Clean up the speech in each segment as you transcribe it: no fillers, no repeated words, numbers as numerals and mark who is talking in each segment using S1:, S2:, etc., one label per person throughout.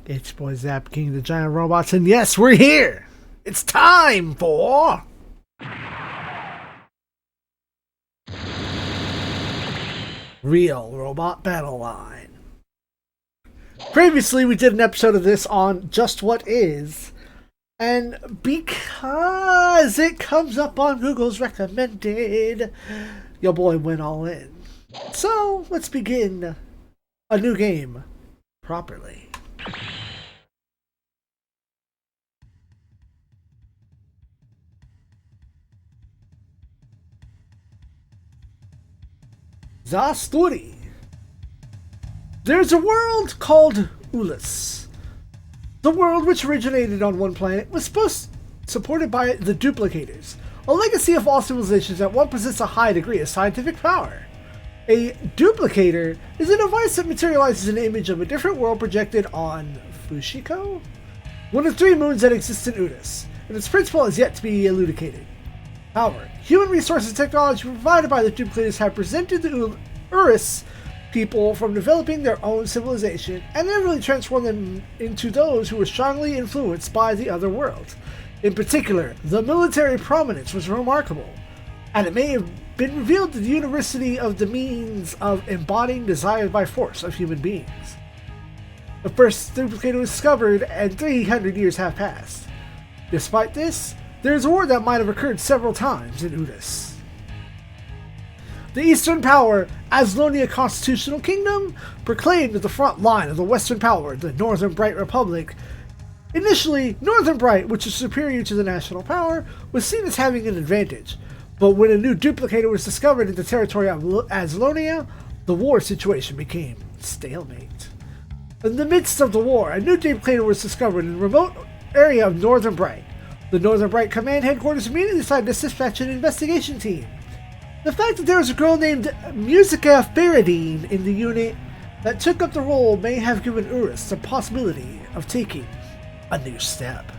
S1: It's boy Zap, King of the Giant Robots, and yes, we're here! It's time for... Real Robot Battle Line. Previously, we did an episode of this on Just What Is, and because it comes up on Google's recommended, your boy went all in. So, let's begin a new game properly. The story. There's a world called Ulus. The world, which originated on one planet, was supported by the Duplicators, a legacy of all civilizations that one possesses a high degree of scientific power. A duplicator is a device that materializes an image of a different world projected on Fushiko, one of 3 moons that exist in Ulus, and its principle is yet to be elucidated. However, human resources and technology provided by the Duplicators have prevented the Urus people from developing their own civilization and inevitably transformed them into those who were strongly influenced by the other world. In particular, the military prominence was remarkable, and it may have been revealed that the university of the means of embodying desire by force of human beings. The first duplicator was discovered, and 300 years have passed. Despite this, there is a war that might have occurred several times in Ulus. The Eastern Power, Aslonia Constitutional Kingdom, proclaimed at the front line of the Western Power, the Northern Bright Republic. Initially, Northern Bright, which is superior to the National Power, was seen as having an advantage, but when a new duplicator was discovered in the territory of Aslonia, the war situation became stalemate. In the midst of the war, a new duplicator was discovered in a remote area of Northern Bright. The Northern Bright Command Headquarters immediately decided to dispatch an investigation team. The fact that there was a girl named Musica Faradine in the unit that took up the role may have given Urus the possibility of taking a new step.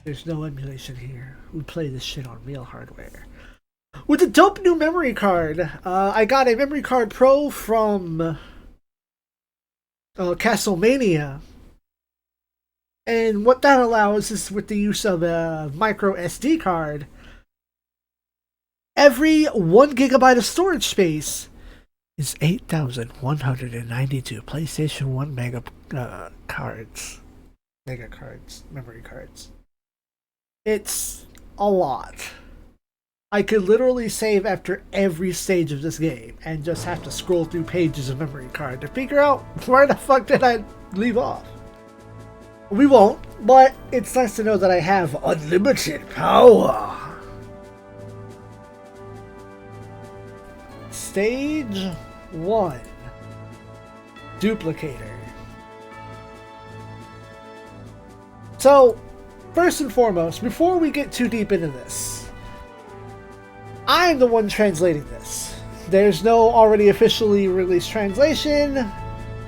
S1: There's no emulation here. We play this shit on real hardware. With a dope new memory card. I got a memory card Pro from Castlemania. And what that allows is with the use of a micro SD card. Every 1 gigabyte of storage space is 8,192 PlayStation 1 mega cards. Mega cards. Memory cards. It's a lot. I could literally save after every stage of this game and just have to scroll through pages of memory card to figure out where the fuck did I leave off. We won't, but it's nice to know that I have unlimited power. Stage 1. Duplicator. So, first and foremost, before we get too deep into this, I'm the one translating this. There's no already officially released translation.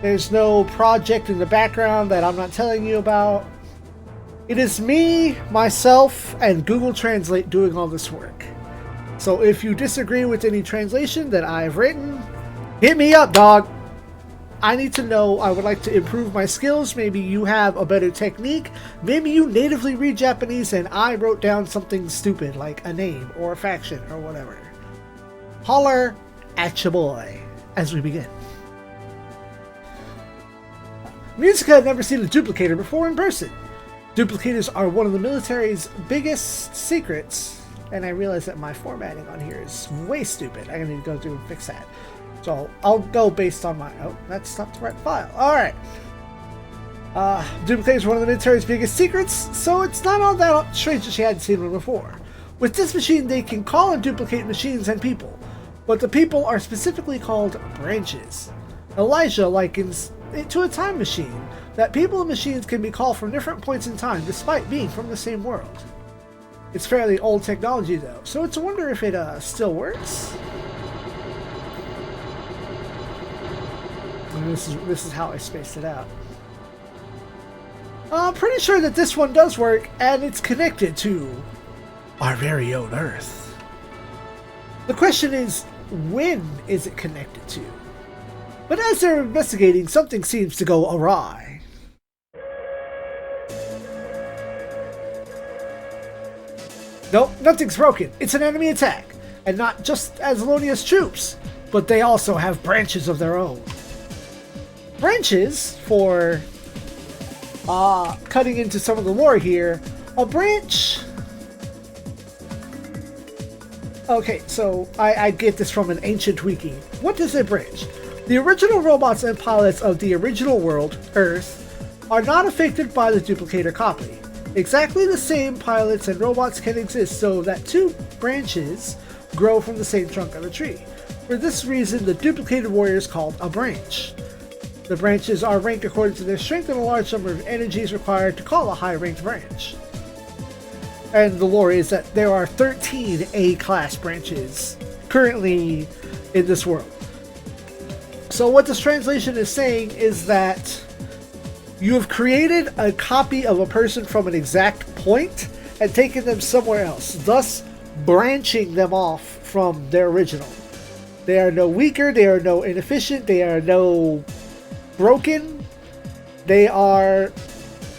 S1: There's no project in the background that I'm not telling you about. It is me, myself, and Google Translate doing all this work. So if you disagree with any translation that I've written, hit me up, dog. I need to know. I would like to improve my skills. Maybe you have a better technique. Maybe you natively read Japanese and I wrote down something stupid like a name or a faction or whatever. Holler at your boy as we begin. Musica had never seen a duplicator before in person. Duplicators are one of the military's biggest secrets, and I realize that my formatting on here is way stupid. I need to go through and fix that. So I'll go based on my... Oh, that's not the right file. Alright. Duplicator is one of the military's biggest secrets, so it's not all that strange that she hadn't seen one before. With this machine, they can call and duplicate machines and people, but the people are specifically called branches. Elijah likens it to a time machine, that people and machines can be called from different points in time despite being from the same world. It's fairly old technology though, so it's a wonder if it still works. And this is how I spaced it out. I'm pretty sure that this one does work, and it's connected to our very own Earth. The question is, when is it connected to? But as they're investigating, something seems to go awry. Nope, nothing's broken. It's an enemy attack. And not just Azalonia's troops, but they also have branches of their own. Branches, for cutting into some of the lore here, a branch... Okay, so I get this from an ancient wiki. What is a branch? The original robots and pilots of the original world, Earth, are not affected by the duplicator copy. Exactly the same pilots and robots can exist so that two branches grow from the same trunk of a tree. For this reason, the duplicated warrior is called a branch. The branches are ranked according to their strength and a large number of energies required to call a high-ranked branch. And the lore is that there are 13 A-class branches currently in this world. So what this translation is saying is that you have created a copy of a person from an exact point and taken them somewhere else, thus branching them off from their original. They are no weaker, they are no inefficient, they are no broken. They are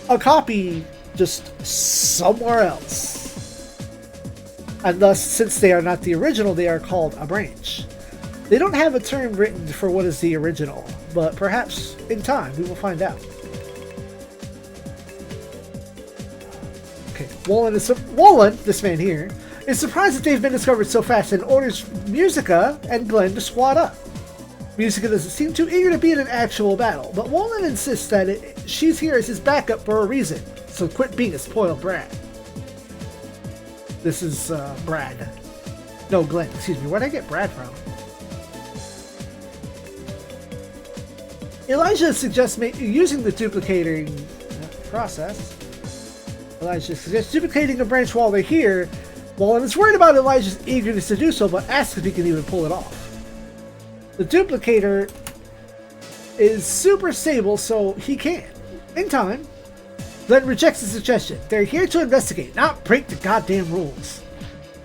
S1: a copy just somewhere else. And thus, since they are not the original, they are called a branch. They don't have a term written for what is the original, but perhaps in time we will find out. Okay, Wolin, this man here, is surprised that they've been discovered so fast and orders Musica and Glenn to squad up. Musica doesn't seem too eager to be in an actual battle, but Wolin insists that she's here as his backup for a reason, so quit being a spoiled brat. This is Brad. No, Glenn, excuse me. Where'd I get Brad from? Elijah suggests using the duplicating process. Elijah suggests duplicating a branch while they're here. Wolin is worried about Elijah's eagerness to do so, but asks if he can even pull it off. The duplicator is super stable, so he can. In time, Glenn rejects the suggestion. They're here to investigate, not break the goddamn rules.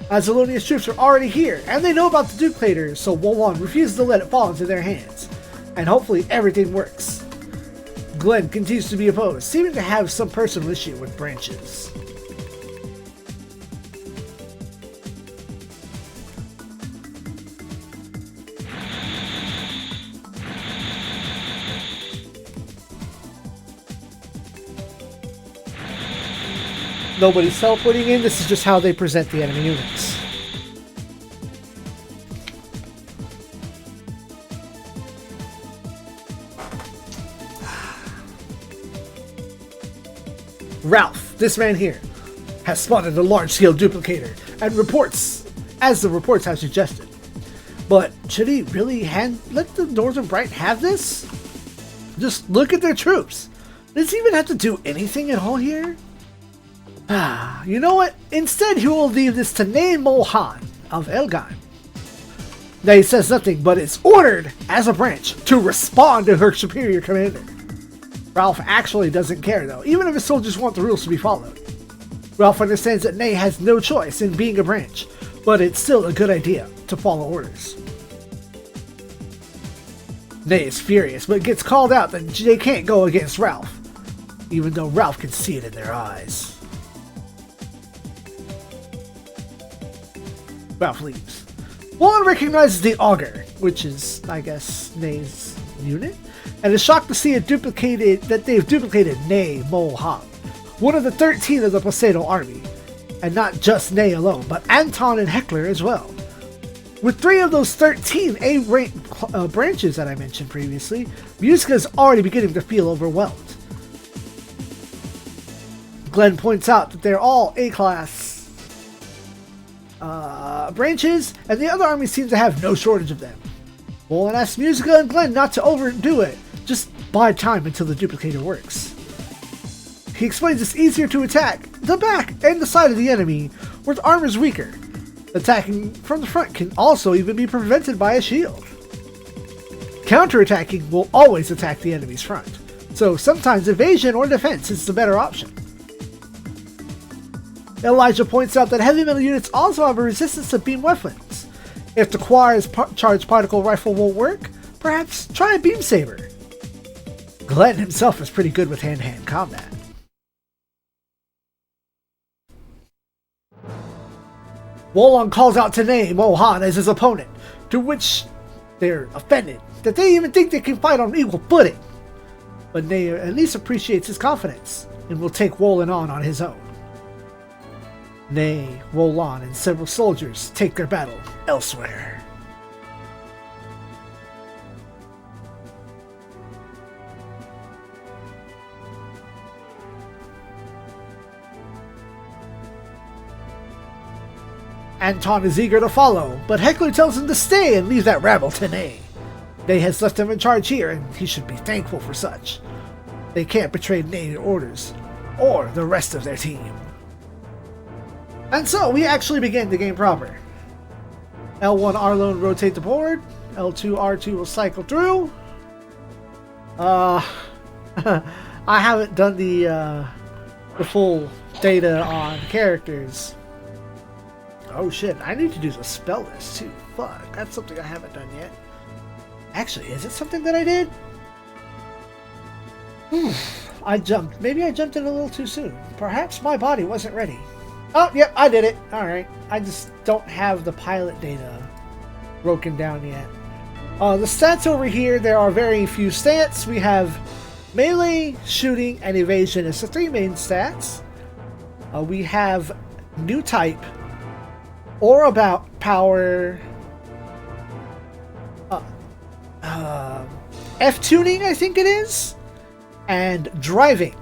S1: Azalonia's troops are already here, and they know about the duplicator, so Wolin refuses to let it fall into their hands. And hopefully everything works. Glenn continues to be opposed, seeming to have some personal issue with branches. Nobody's teleporting in, this is just how they present the enemy units. Ralph, this man here, has spotted a large-scale duplicator, and reports, as the reports have suggested. But should he really let the Northern Bright have this? Just look at their troops. Does he even have to do anything at all here? You know what? Instead, he will leave this to Nay Mohan of l-gaim. Nay says nothing, but is ordered as a branch to respond to her superior commander. Ralph actually doesn't care, though, even if his soldiers want the rules to be followed. Ralph understands that Nay has no choice in being a branch, but it's still a good idea to follow orders. Nay is furious, but gets called out that they can't go against Ralph, even though Ralph can see it in their eyes. Ralph leaves. Wolin recognizes the Augur, which is, I guess, Nay's unit, and is shocked to see they've duplicated Nay Mohan, one of the 13 of the Poseidon army, and not just Nay alone, but Anton and Heckler as well. With 3 of those 13 A-ranked branches that I mentioned previously, Musica is already beginning to feel overwhelmed. Glenn points out that they're all A-class branches, and the other armies seem to have no shortage of them. Wolin asks Musica and Glenn not to overdo it, just buy time until the duplicator works. He explains it's easier to attack the back and the side of the enemy, where the armor is weaker. Attacking from the front can also even be prevented by a shield. Counterattacking will always attack the enemy's front, so sometimes evasion or defense is the better option. Elijah points out that heavy metal units also have a resistance to beam weapons. If the Char's charged particle rifle won't work, perhaps try a beam saber. Glenn himself is pretty good with hand-to-hand combat. Wolong calls out Tanae Mohan as his opponent, to which they're offended that they even think they can fight on equal footing. But Nae at least appreciates his confidence and will take Wolong on his own. Nae, Wolong, and several soldiers take their battle elsewhere. Anton is eager to follow, but Heckler tells him to stay and leave that rabble to Nae. Nae has left him in charge here, and he should be thankful for such. They can't betray Nae's orders, or the rest of their team. And so, we actually begin the game proper. L1 Arlone rotate the board, L2 R2 will cycle through. I haven't done the full data on characters. Oh shit, I need to do the spell list too. Fuck, that's something I haven't done yet. Actually, is it something that I did? I jumped. Maybe I jumped in a little too soon. Perhaps my body wasn't ready. Oh, yep, I did it. Alright. I just don't have the pilot data broken down yet. The stats over here, there are very few stats. We have melee, shooting, and evasion as the three main stats. We have new type, aura about power, F-tuning, I think it is, and driving.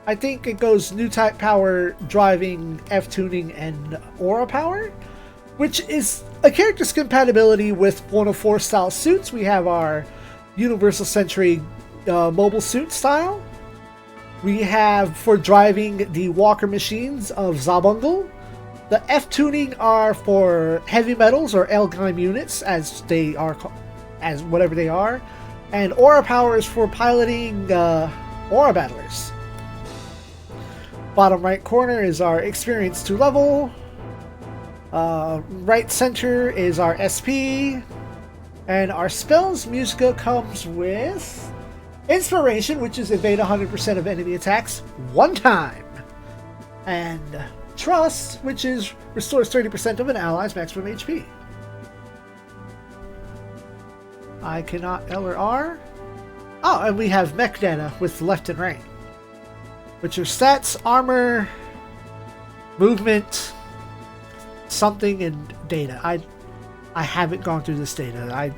S1: I think it goes new type power, driving, F-tuning, and aura power, which is a character's compatibility with one of four style suits. We have our Universal Sentry mobile suit style. We have, for driving, the Walker Machines of Zabungle. The F-tuning are for heavy metals or l-gaim units, as they are, as whatever they are, and aura power is for piloting aura battlers. Bottom right corner is our experience to level. Right center is our SP, and our spells musica comes with Inspiration, which is evade 100% of enemy attacks one time, and Trust, which is restores 30% of an ally's maximum HP. I cannot L or R. Oh, and we have mech data with left and right, which are stats, armor, movement, something, and data. I haven't gone through this data.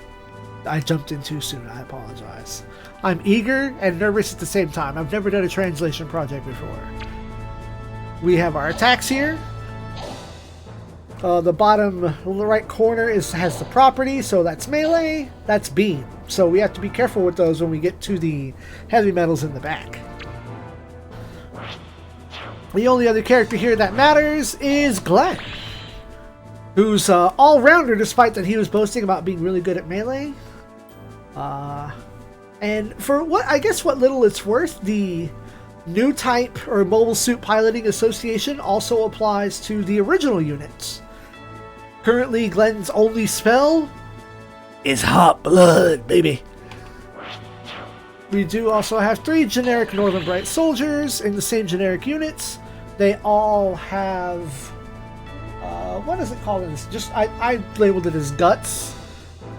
S1: I jumped in too soon. I apologize. I'm eager and nervous at the same time. I've never done a translation project before. We have our attacks here. The bottom right corner has the property, so that's melee, that's beam. So we have to be careful with those when we get to the heavy metals in the back. The only other character here that matters is Glenn, who's all-rounder despite that he was boasting about being really good at melee. And for what little it's worth, the new type or mobile suit piloting association also applies to the original units. Currently, Glenn's only spell is Hot Blood, baby. We do also have 3 generic Northern Bright soldiers in the same generic units. They all have what is it called in this? Just I labeled it as Guts.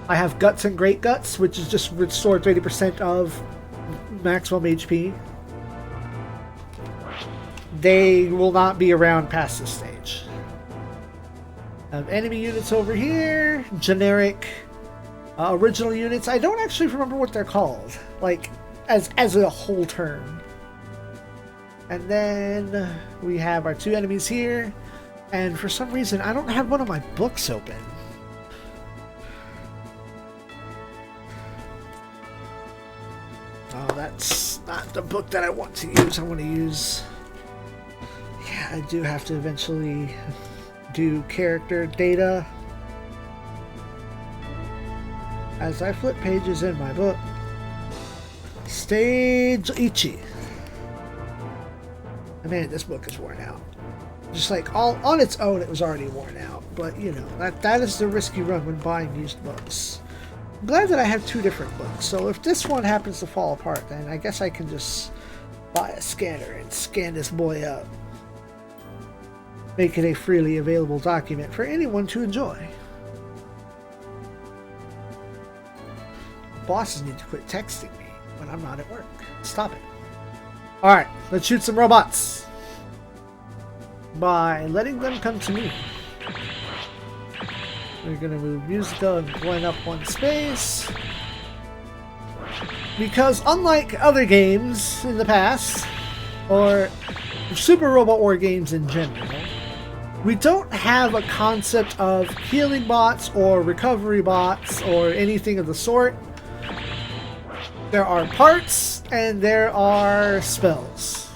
S1: I have Guts and Great Guts, which is just restore 30% of maximum HP. They will not be around past this stage. Enemy units over here, generic original units. I don't actually remember what they're called, like as a whole term. And then we have our 2 enemies here, and for some reason I don't have one of my books open. Oh, that's not the book that I want to use. I want to use... Yeah, I do have to eventually do character data. as I flip pages in my book. Stage Ichi. And man, this book is worn out. Just like all on its own, it was already worn out. But you know, that is the risk you run when buying used books. I'm glad that I have two different books. So if this one happens to fall apart, then I guess I can just buy a scanner and scan this boy up. Make it a freely available document for anyone to enjoy. Bosses need to quit texting me when I'm not at work. Stop it. Alright, let's shoot some robots. By letting them come to me. We're going to move Musica and Gwen up one space. Because unlike other games in the past, or Super Robot War games in general, we don't have a concept of healing bots or recovery bots or anything of the sort. There are parts and there are spells.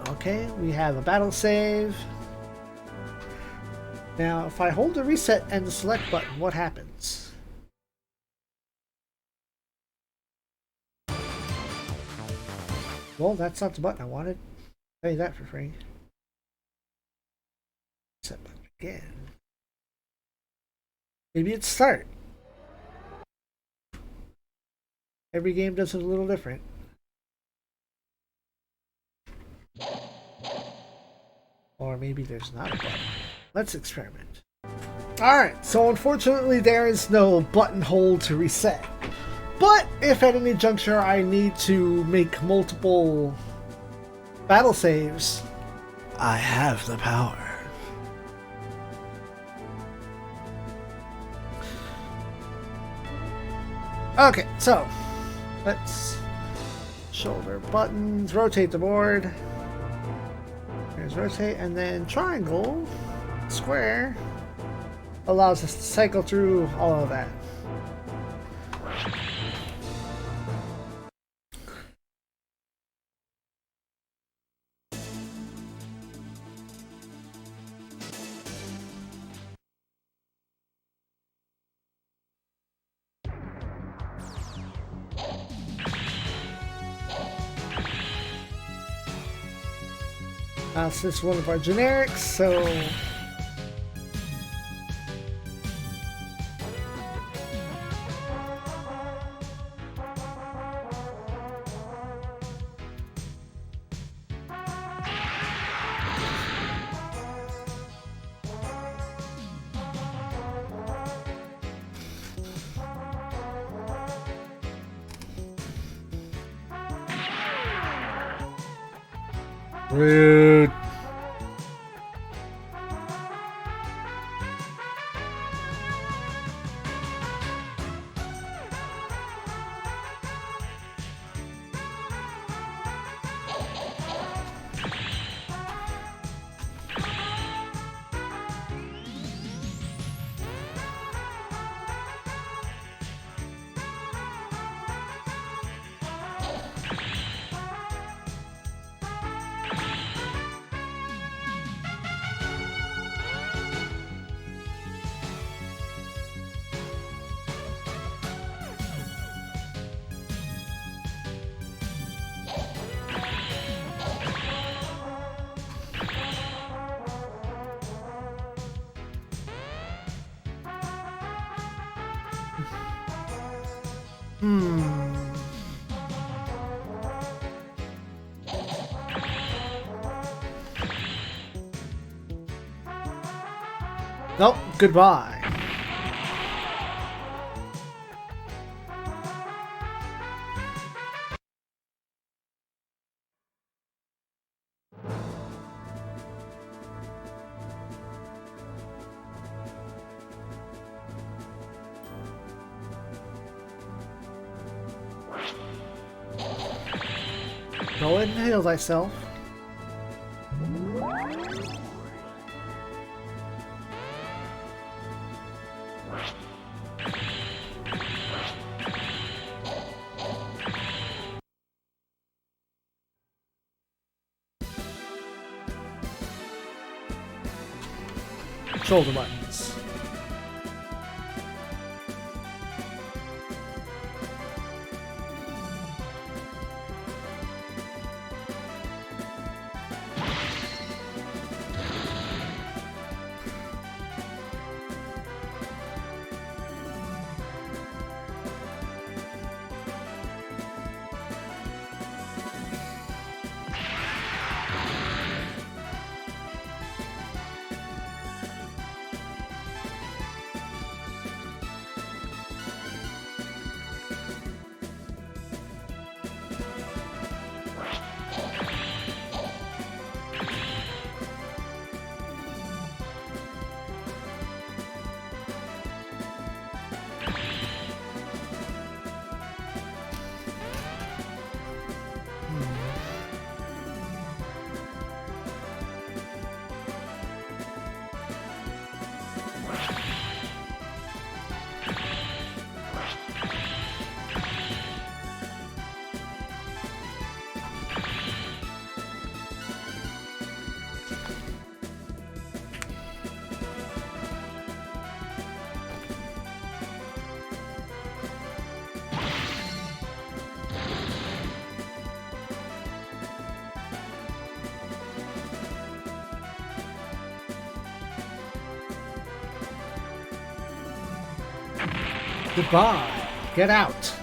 S1: Okay, we have a battle save. Now, if I hold the reset and the select button, what happens? Well, that's not the button I wanted. I'll tell you that for free. Reset button again. Maybe it's start. Every game does it a little different. Or maybe there's not a button. Let's experiment. Alright, so unfortunately there is no button hold to reset. But if at any juncture I need to make multiple battle saves, I have the power. Okay, so let's shoulder buttons, rotate the board. There's rotate, and then triangle, square allows us to cycle through all of that. This is one of our generics, so rude. Nope, goodbye. Go ahead and heal thyself. Shoulder buttons. Goodbye. Get out.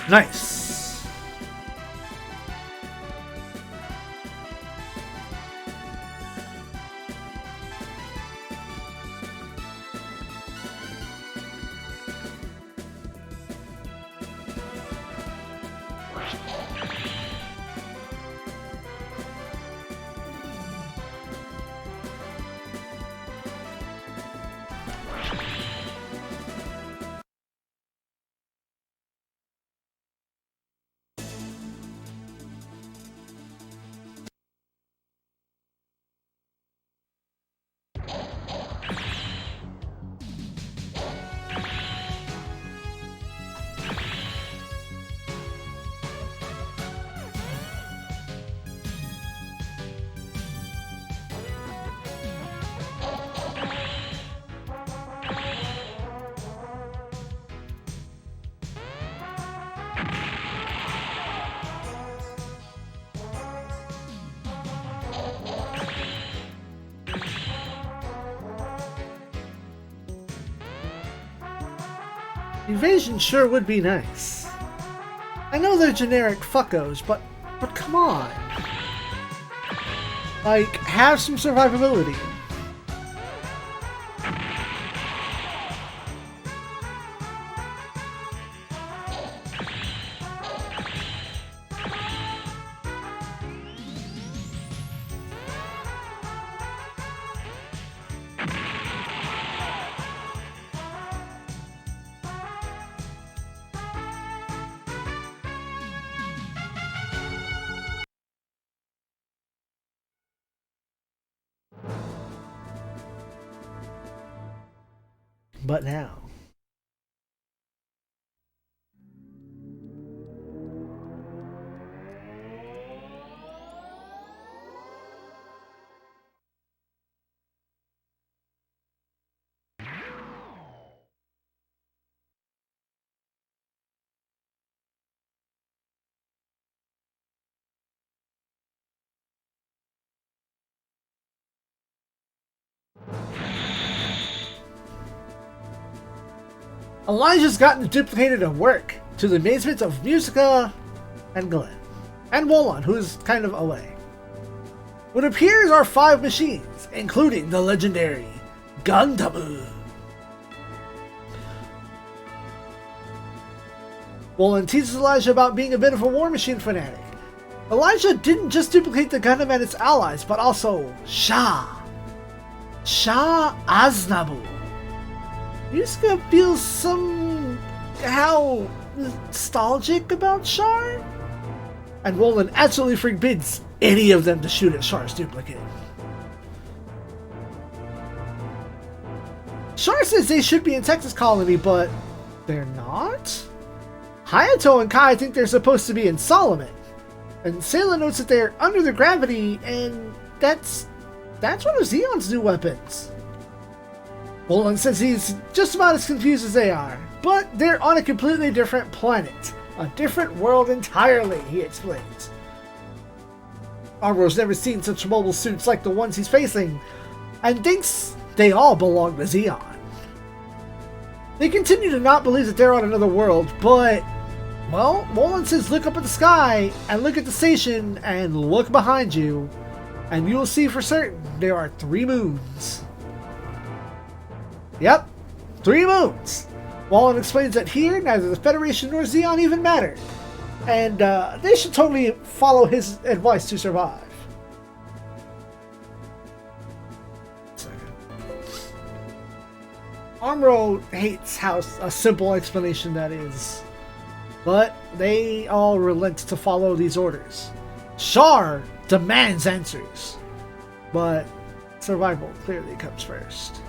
S1: Nice. Invasion sure would be nice. I know they're generic fuckos, but come on. Like, have some survivability. But now. Elijah's gotten the Duplicator to work, to the amazement of Musica and Glenn, and Wolon, who is kind of away. What appears are 5 machines, including the legendary Gundam. Wolon teases Elijah about being a bit of a war machine fanatic. Elijah didn't just duplicate the Gundam and its allies, but also Char Aznabu. Yusuke feels somehow nostalgic about Char, and Wolon absolutely forbids any of them to shoot at Char's duplicate. Char says they should be in Texas Colony, but they're not? Hayato and Kai think they're supposed to be in Solomon, and Sayla notes that they're under the gravity, and that's one of ZEON's new weapons. Wolon says he's just about as confused as they are, but they're on a completely different planet. A different world entirely, he explains. Armor's never seen such mobile suits like the ones he's facing, and thinks they all belong to ZEON. They continue to not believe that they're on another world, but, well, Wolon says look up at the sky, and look at the station, and look behind you, and you'll see for certain there are 3 moons. Yep, 3 moons. Wolon explains that here, neither the Federation nor ZEON even matter, and they should totally follow his advice to survive. Amuro hates how a simple explanation that is, but they all relent to follow these orders. Char demands answers, but survival clearly comes first.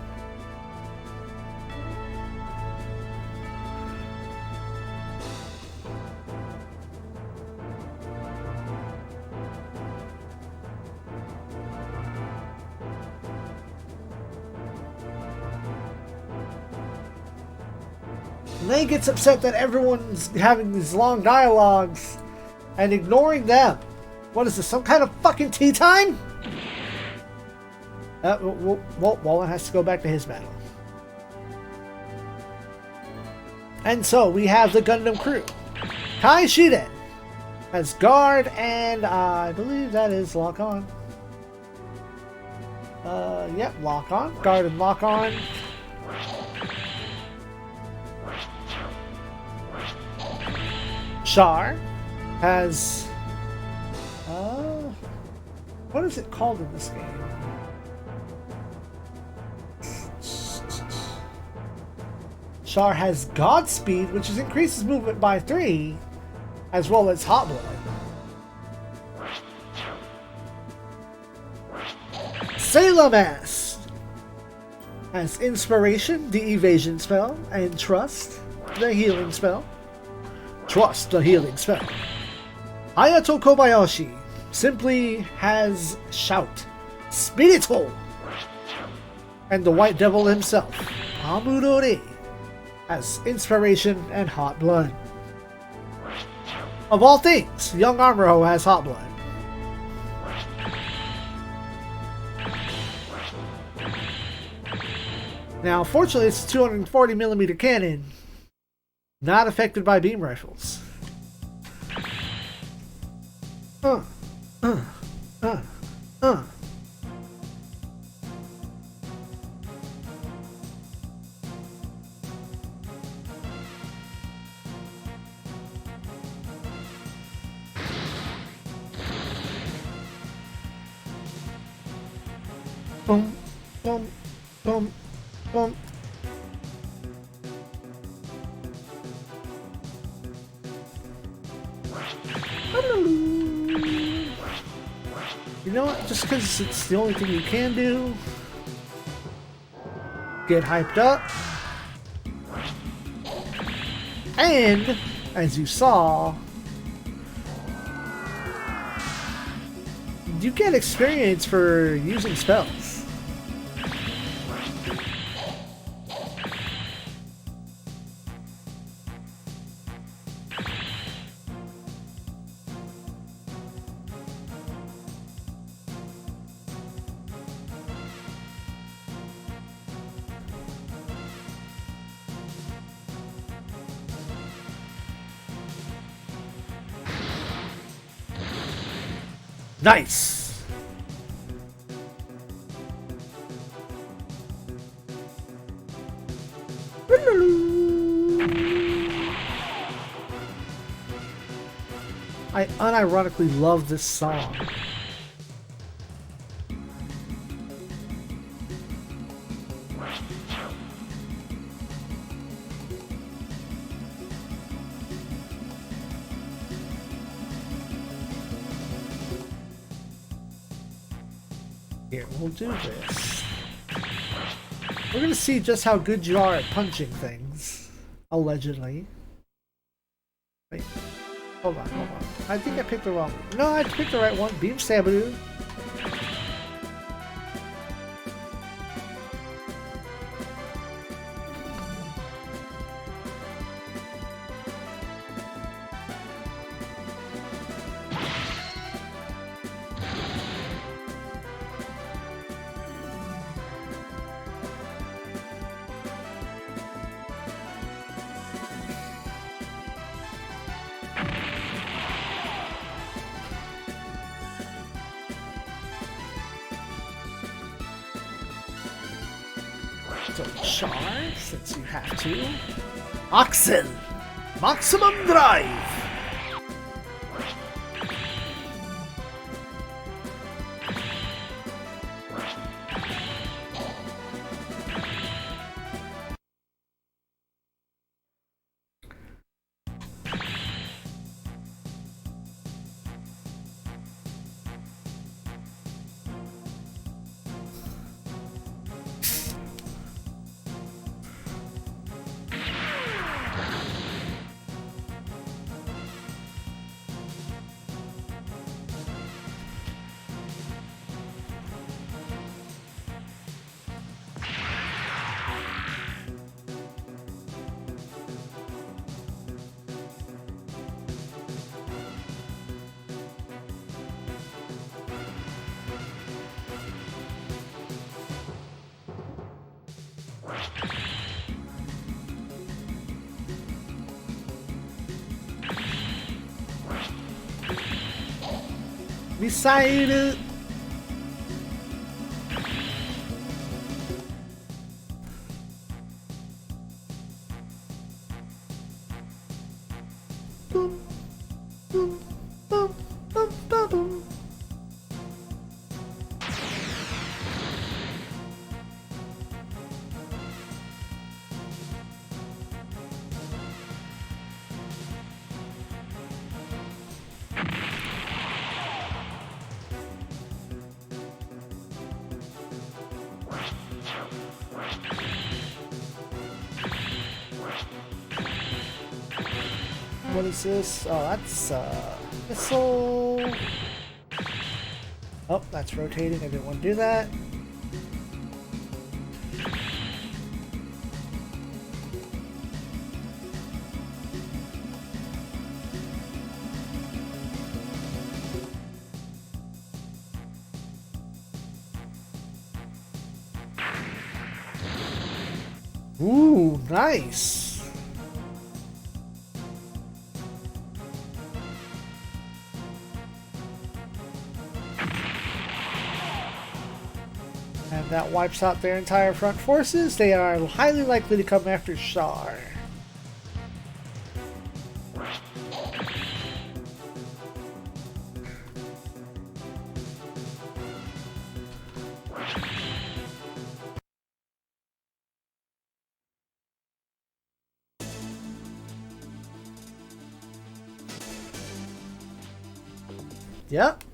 S1: Lei gets upset that everyone's having these long dialogues and ignoring them. What is this, some kind of fucking tea time? Wallen has to go back to his battle. And so we have the Gundam crew. Kai Shiden as guard, and I believe that is lock on. Yep, lock on. Guard and lock on. Char has what is it called in this game? Char has Godspeed, which increases movement by 3, as well as Hot Blood. Sailor Mass has Inspiration, the evasion spell, and Trust, the healing spell. Trust, the healing spell. Hayato Kobayashi simply has Shout, Spiritual, and the White Devil himself, Amurore, has Inspiration and Hot Blood. Of all things, Young Amuro has Hot Blood. Now, fortunately, it's a 240mm cannon, not affected by beam rifles. Boom, boom, boom, boom. You know what? Just because it's the only thing you can do, get hyped up. And, as you saw, you get experience for using spells. Nice! I unironically love this song. Here, we'll do this. We're gonna see just how good you are at punching things. Allegedly. Wait. Hold on, hold on. I think I picked the wrong one. No, I picked the right one. Beam Sabaru. So Char, since you have to. Axel! Maximum Drive! Beside it. Boom, boom, boom, boom, boom, boom. What is this? Oh, that's missile. Oh, that's rotating. I didn't want to do that. Ooh, nice. And that wipes out their entire front forces. They are highly likely to come after Char. Yep.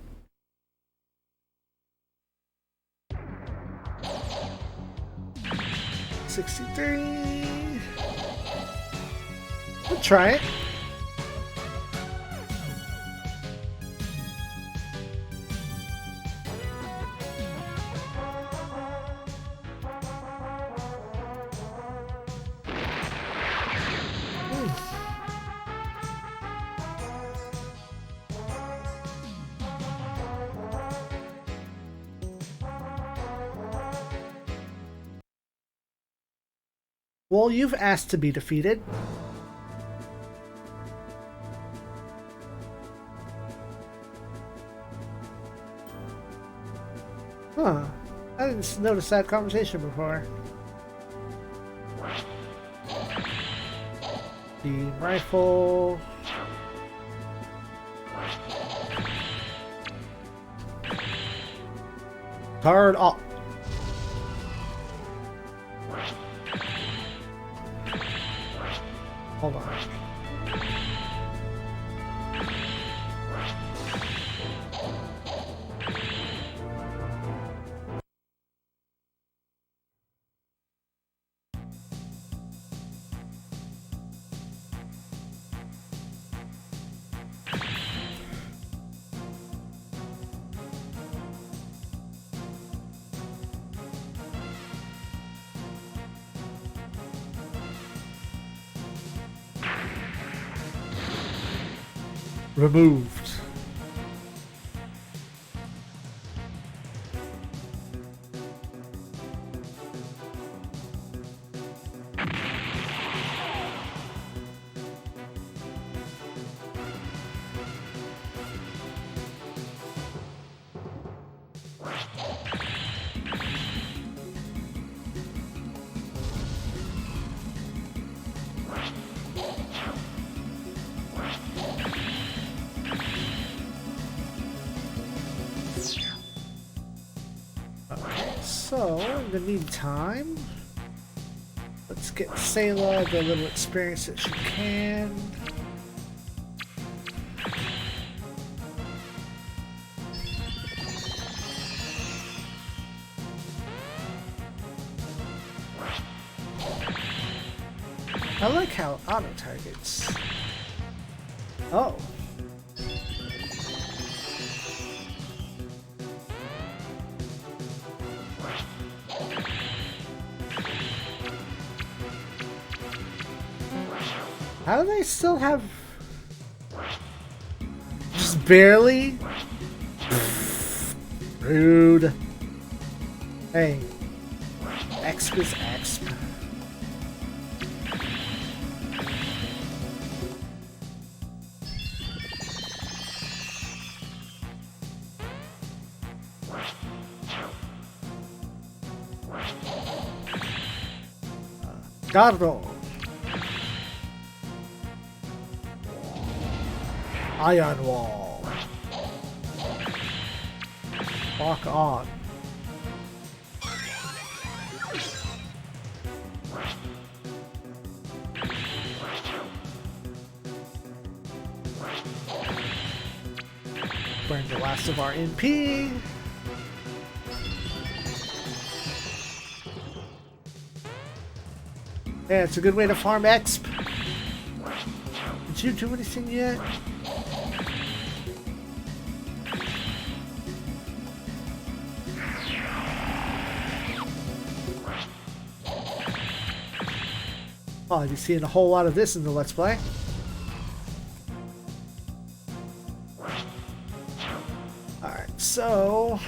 S1: $63. We'll try it. Well, you've asked to be defeated. Huh. I didn't notice that conversation before. The rifle. Guard up. Hold on. Removed. So, in the meantime, let's get Sayla the little experience that she can. I like how it auto targets. Oh. How do they still have... Just barely? Rude. Hey. Exp is exp. Gardo. Iron Wall. Lock on. Burn the last of our MP. Yeah, it's a good way to farm exp. Did you do anything yet? I'll be seeing a whole lot of this in the Let's Play. Alright, so...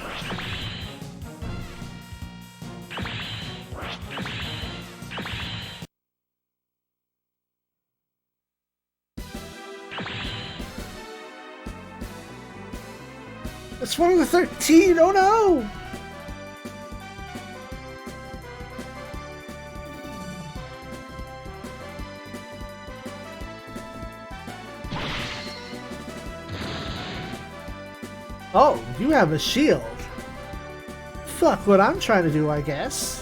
S1: It's one of the 13! Oh no! Oh, you have a shield. Fuck what I'm trying to do, I guess.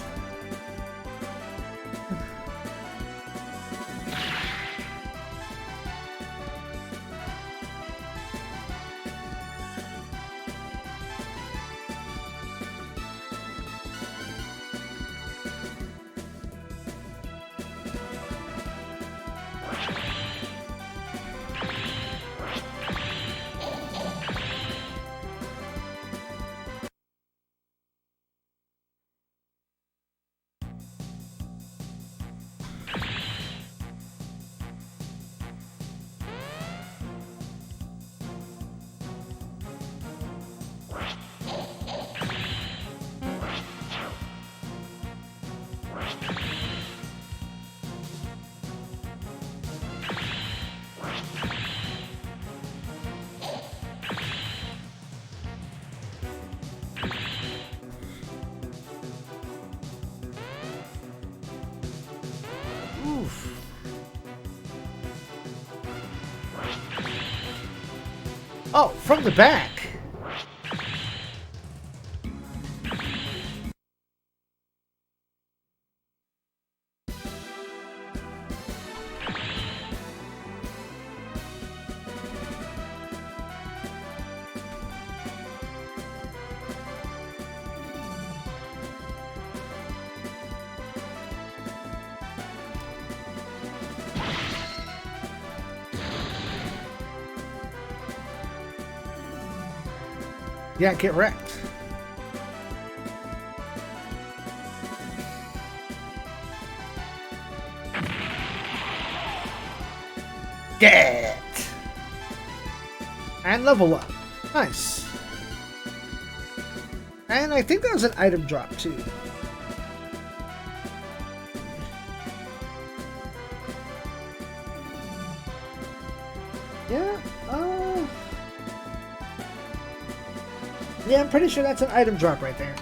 S1: Oh, from the back. Yeah, get wrecked. Get! And level up. Nice. And I think that was an item drop too. Yeah, I'm pretty sure that's an item drop right there.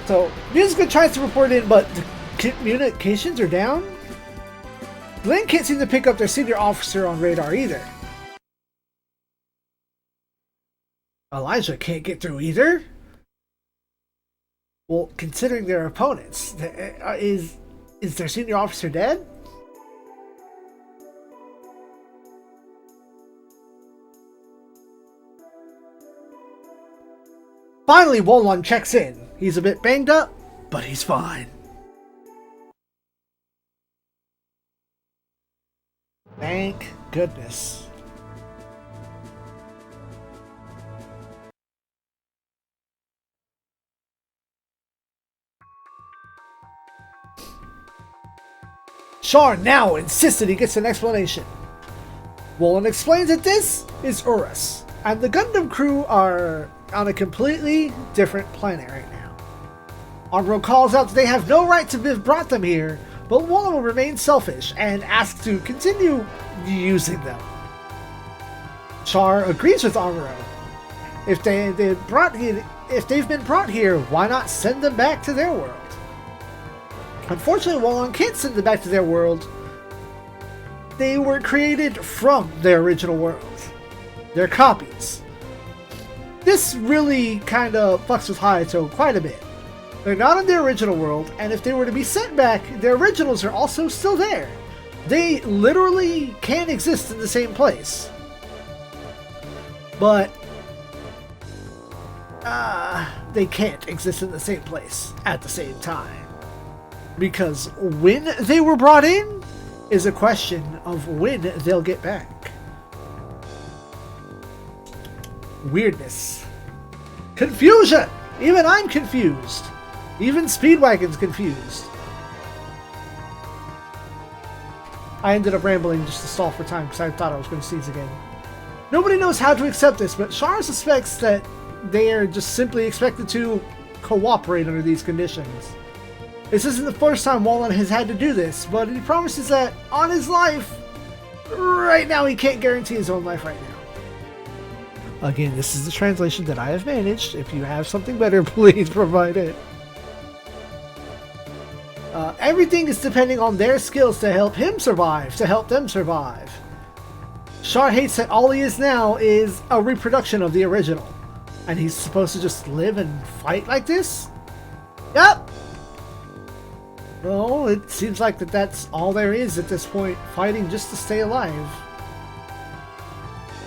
S1: So, Musica tries to report in, but the communications are down. Glenn can't seem to pick up their senior officer on radar either. Elijah can't get through either? Well, considering their opponents, is their senior officer dead? Finally, Wolon checks in. He's a bit banged up, but he's fine. Thank goodness. Char now insists that he gets an explanation. Wolon explains that this is Urus, and the Gundam crew are on a completely different planet right now. Armro calls out that they have no right to have brought them here, but Wolon will remain selfish and asks to continue using them. Char agrees with Armro. If they've been brought here, why not send them back to their world? Unfortunately, Wallon can't send them back to their world. They were created from their original world. They're copies. This really kind of fucks with Hayato quite a bit. They're not in their original world, and if they were to be sent back, their originals are also still there. They literally can exist in the same place. But they can't exist in the same place at the same time. Because when they were brought in is a question of when they'll get back. Weirdness. Confusion! Even I'm confused. Even Speedwagon's confused. I ended up rambling just to stall for time because I thought I was going to sneeze again. Nobody knows how to accept this, but Char suspects that they are just simply expected to cooperate under these conditions. This isn't the first time Wallon has had to do this, but he promises that on his life, right now he can't guarantee his own life right now. Again, this is the translation that I have managed. If you have something better, please provide it. Everything is depending on their skills to help him survive, to help them survive. Char hates that all he is now is a reproduction of the original. And he's supposed to just live and fight like this? Yep! Well, it seems like that's all there is at this point, fighting just to stay alive.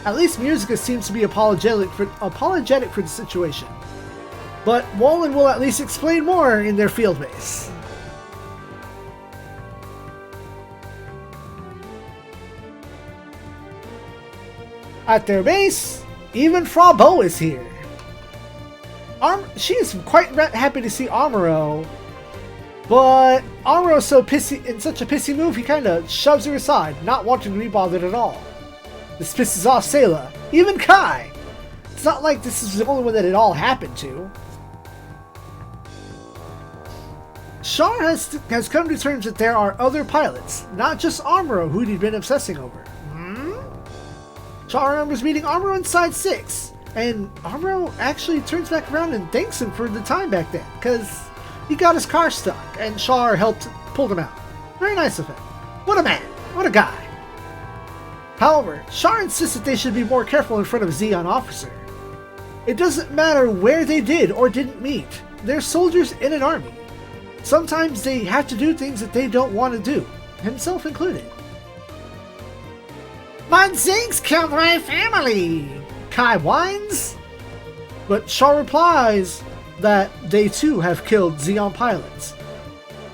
S1: At least Musica seems to be apologetic for the situation. But Wallon will at least explain more in their field base. At their base, even Fra Bo is here. She is quite happy to see Amuro, but Amuro's so pissy, in such a pissy move, he kind of shoves her aside, not wanting to be bothered at all. This pisses off Sayla, even Kai. It's not like this is the only one that it all happened to. Char has come to terms that there are other pilots, not just Amuro, who he'd been obsessing over. Char remembers meeting Amuro inside 6, and Amuro actually turns back around and thanks him for the time back then, because he got his car stuck, and Char helped pull him out. Very nice of him. What a man. What a guy. However, Char insists that they should be more careful in front of ZEON officer. It doesn't matter where they did or didn't meet. They're soldiers in an army. Sometimes they have to do things that they don't want to do, himself included. But Zig's killed my family, Kai whines. But Char replies that they too have killed ZEON pilots,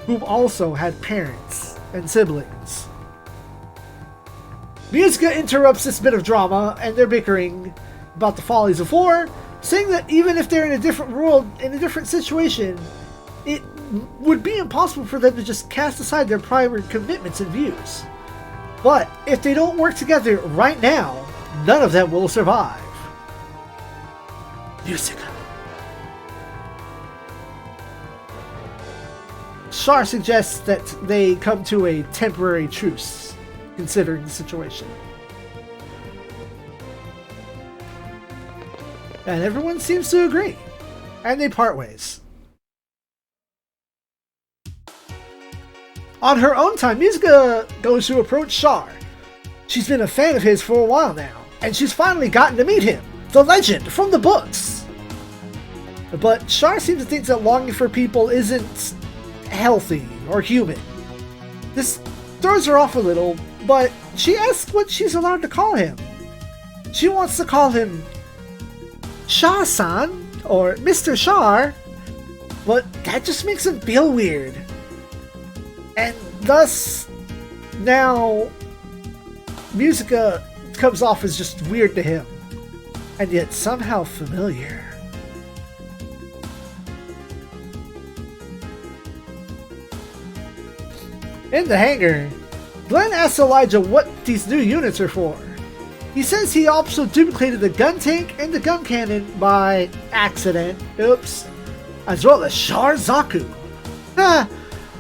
S1: who also had parents and siblings. Musica interrupts this bit of drama and their bickering about the follies of war, saying that even if they're in a different world, in a different situation, it would be impossible for them to just cast aside their prior commitments and views. But if they don't work together right now, none of them will survive. Musica. Char suggests that they come to a temporary truce, considering the situation. And everyone seems to agree. And they part ways. On her own time, Musica goes to approach Char. She's been a fan of his for a while now, and she's finally gotten to meet him, the legend from the books. But Char seems to think that longing for people isn't healthy or human. This throws her off a little, but she asks what she's allowed to call him. She wants to call him Char-san or Mr. Char, but that just makes him feel weird. And thus, now, Musica comes off as just weird to him, and yet somehow familiar. In the hangar, Glenn asks Elijah what these new units are for. He says he also duplicated the gun tank and the gun cannon by accident, oops, as well as Char Zaku. Ah,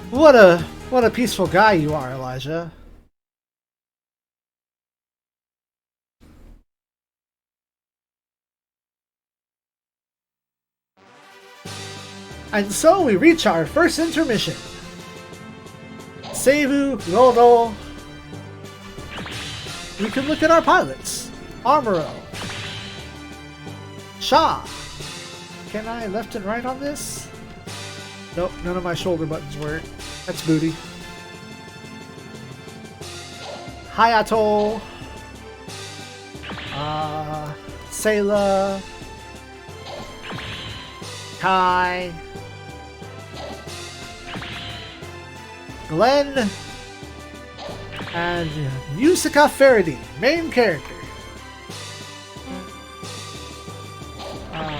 S1: what a peaceful guy you are, Elijah. And so we reach our first intermission. Seibu, Rodo. We can look at our pilots. Armoro. Char. Can I left and right on this? Nope, none of my shoulder buttons work. That's booty. Hayato. Sayla. Kai. Glenn. And Musica Faraday, main character.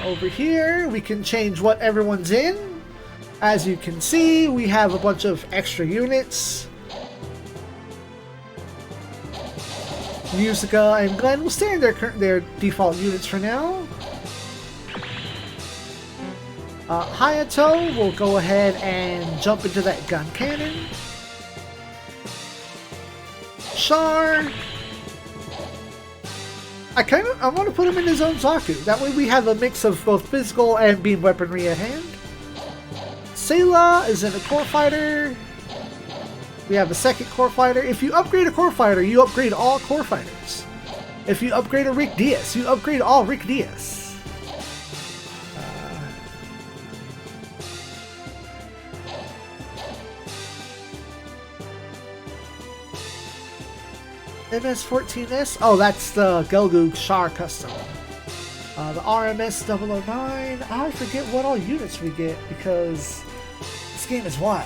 S1: Over here, we can change what everyone's in. As you can see, we have a bunch of extra units. Musica and Glenn will stay in their default units for now. Hayato will go ahead and jump into that gun cannon. Char. I want to put him in his own Zaku. That way we have a mix of both physical and beam weaponry at hand. Sayla is in a core fighter. We have a second core fighter. If you upgrade a core fighter, you upgrade all core fighters. If you upgrade a Rick Diaz, you upgrade all Rick Diaz. MS-14S? Oh, that's the Gelgoog Char custom. The RMS-009. I forget what all units we get because this game is wild.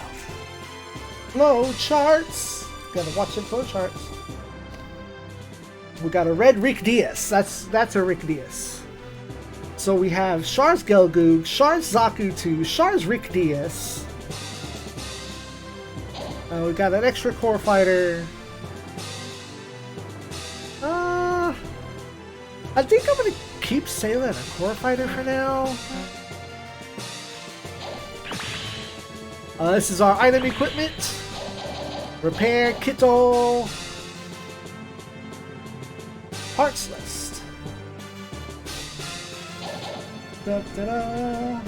S1: Flow charts. Gotta watch the flow charts. We got a red Rick Diaz. That's a Rick Diaz. So we have Char's Gelgoog, Char's Zaku 2, Char's Rick Diaz. We got an extra core fighter. I think I'm gonna keep Sayla in a core fighter for now. This is our item equipment. Repair Kitto. Parts list. Da-da-da.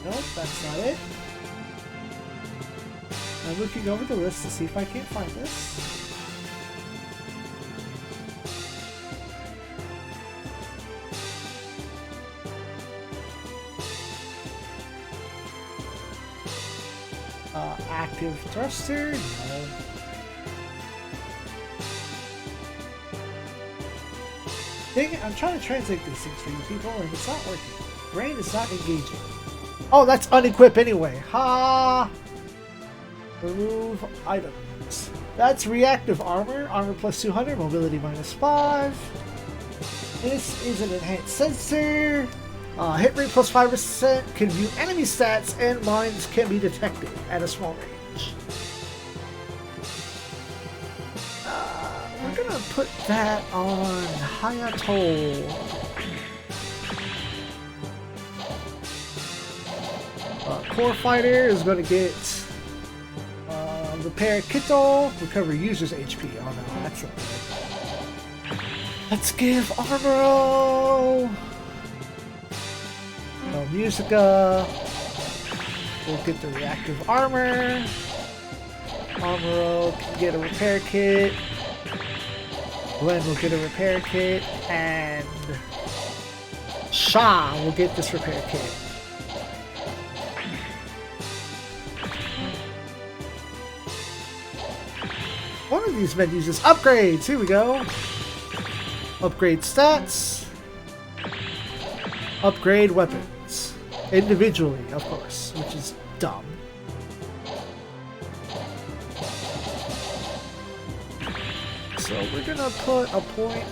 S1: Nope, that's not it. I'm looking over the list to see if I can't find this. Active thruster? No. Dang it, I'm trying to translate these things for you people and it's not working. Brain is not engaging. Oh, that's unequip anyway. Ha! Remove items. That's reactive armor. Armor plus 200, mobility minus 5. This is an enhanced sensor. Hit rate plus 5%, can view enemy stats, and mines can be detected at a small range. We're gonna put that on Hayato. Core Fighter is gonna get Repair Kitto, recover user's HP. Oh no, that's not good. Let's give Armoro. Musica. We'll get the reactive armor. Armoro can get a repair kit. Glenn will get a repair kit. And Sha will get this repair kit. One of these menus is upgrades. Here we go. Upgrade stats. Upgrade weapons. Individually, of course, which is dumb. So we're gonna put a point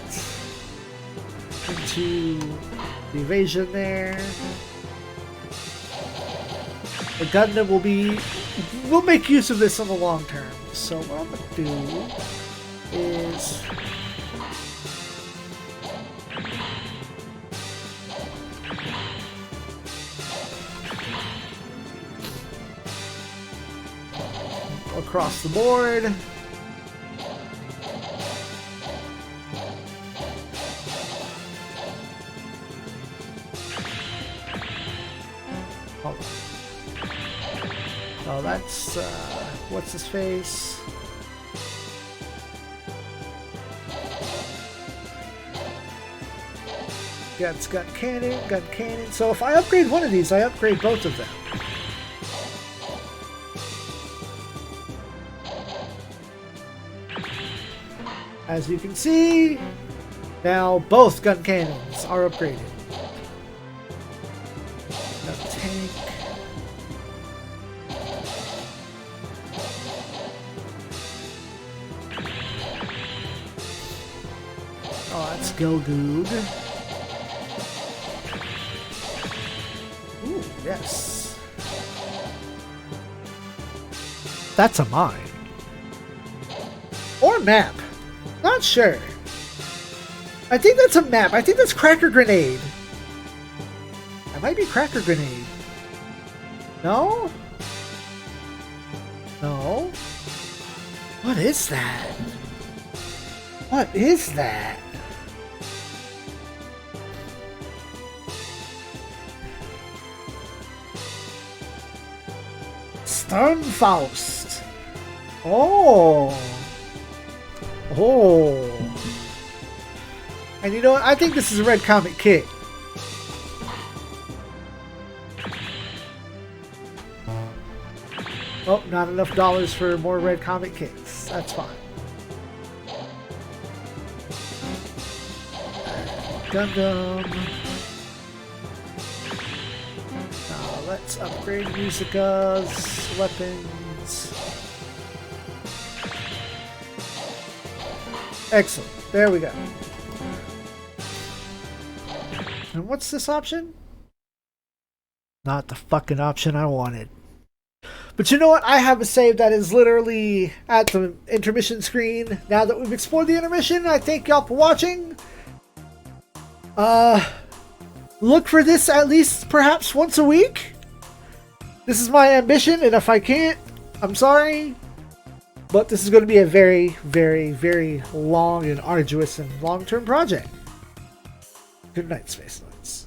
S1: into the evasion there. The Gundam we'll make use of this in the long term. So what I'm gonna do is across the board. Hold on. Oh, that's, what's his face? Yeah, it's got cannon. So if I upgrade one of these, I upgrade both of them. As you can see, now both gun cannons are upgraded. Got a tank. Oh, that's Gilgood. Ooh, yes. That's a mine. Or map. Not sure. I think that's a map. I think that's Cracker Grenade. That might be Cracker Grenade. No? No? What is that? What is that? Sternfaust. Oh. Oh. And you know what? I think this is a red comet kit. Oh, not enough dollars for more red comet kits. That's fine. Gundam. Now let's upgrade Musica's weapons. Excellent. There we go. And what's this option? Not the fucking option I wanted. But you know what? I have a save that is literally at the intermission screen. Now that we've explored the intermission, I thank y'all for watching. Look for this at least perhaps once a week. This is my ambition, and if I can't, I'm sorry. But this is going to be a very, very, very long and arduous and long-term project. Good night, Space Knights.